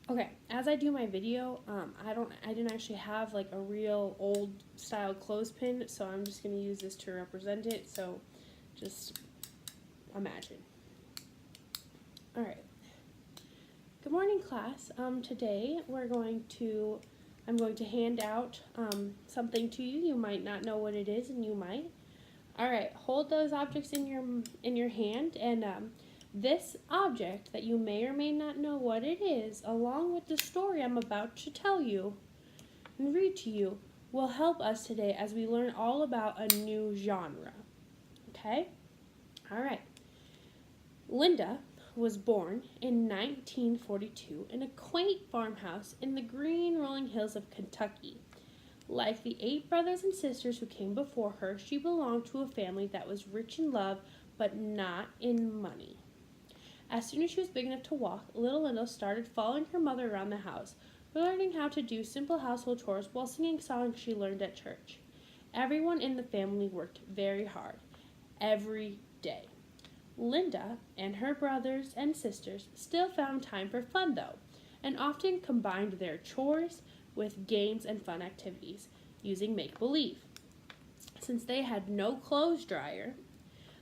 Okay, as I do my video, I didn't actually have like a real old style clothespin, so I'm just gonna use this to represent it. So, just imagine. All right. Good morning, class. Today I'm going to hand out something to you. You might not know what it is, and you might. All right, hold those objects in your hand, and this object that you may or may not know what it is, along with the story I'm about to tell you and read to you, will help us today as we learn all about a new genre. Okay? All right. Linda was born in 1942 in a quaint farmhouse in the green rolling hills of Kentucky. Like the 8 brothers and sisters who came before her, she belonged to a family that was rich in love but not in money. As soon as she was big enough to walk, little Linda started following her mother around the house, learning how to do simple household chores while singing songs she learned at church. Everyone in the family worked very hard, every day. Linda and her brothers and sisters still found time for fun, though, and often combined their chores with games and fun activities using make believe. Since they had no clothes dryer,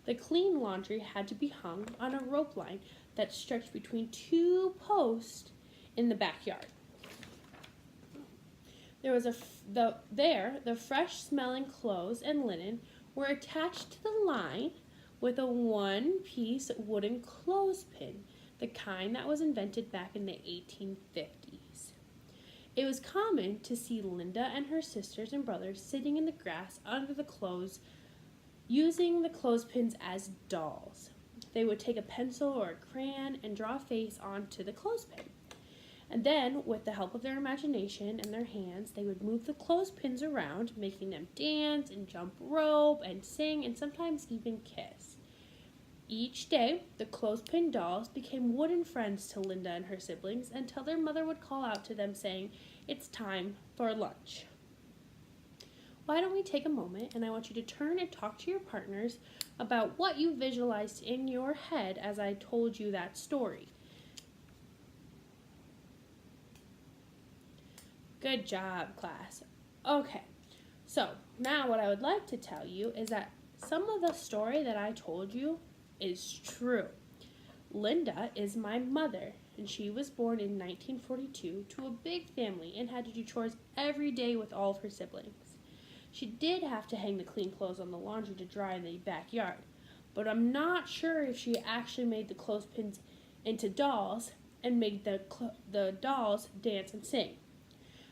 the clean laundry had to be hung on a rope line that stretched between 2 posts in the backyard. The fresh smelling clothes and linen were attached to the line with a 1-piece wooden clothespin, the kind that was invented back in the 1850s. It was common to see Linda and her sisters and brothers sitting in the grass under the clothes, using the clothespins as dolls. They would take a pencil or a crayon and draw a face onto the clothespin. And then, with the help of their imagination and their hands, they would move the clothespins around, making them dance and jump rope and sing and sometimes even kiss. Each day, the clothespin dolls became wooden friends to Linda and her siblings until their mother would call out to them saying, "It's time for lunch." Why don't we take a moment and I want you to turn and talk to your partners about what you visualized in your head as I told you that story. Good job, class. Okay, so now what I would like to tell you is that some of the story that I told you is true. Linda is my mother, and she was born in 1942 to a big family and had to do chores every day with all of her siblings. She did have to hang the clean clothes on the laundry to dry in the backyard, but I'm not sure if she actually made the clothespins into dolls and made the dolls dance and sing.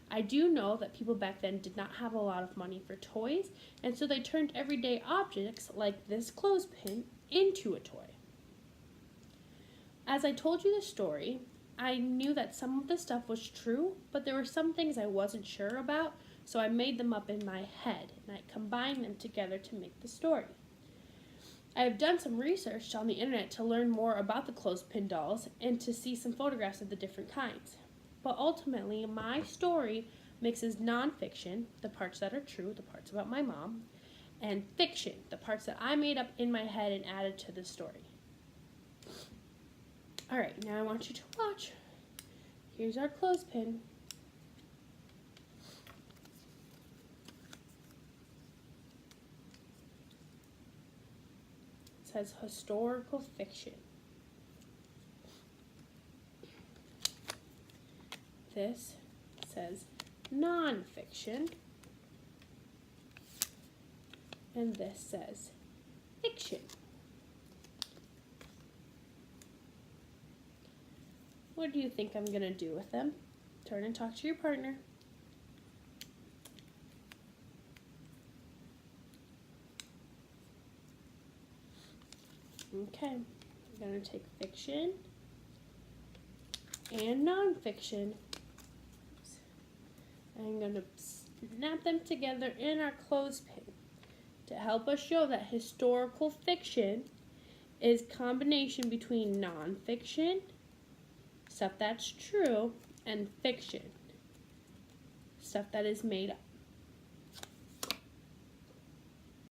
I do know that people back then did not have a lot of money for toys, and so they turned everyday objects like this clothespin into a toy. As I told you the story, I knew that some of the stuff was true, but there were some things I wasn't sure about, so I made them up in my head, and I combined them together to make the story. I have done some research on the internet to learn more about the clothespin dolls and to see some photographs of the different kinds. But ultimately, my story mixes nonfiction, the parts that are true, the parts about my mom, and fiction, the parts that I made up in my head and added to the story. All right, now I want you to watch. Here's our clothespin. It says historical fiction. This says nonfiction, and this says fiction. What do you think I'm going to do with them? Turn and talk to your partner. Okay, I'm going to take fiction and nonfiction. I'm going to snap them together in our clothespin to help us show that historical fiction is a combination between nonfiction, stuff that's true, and fiction, stuff that is made up.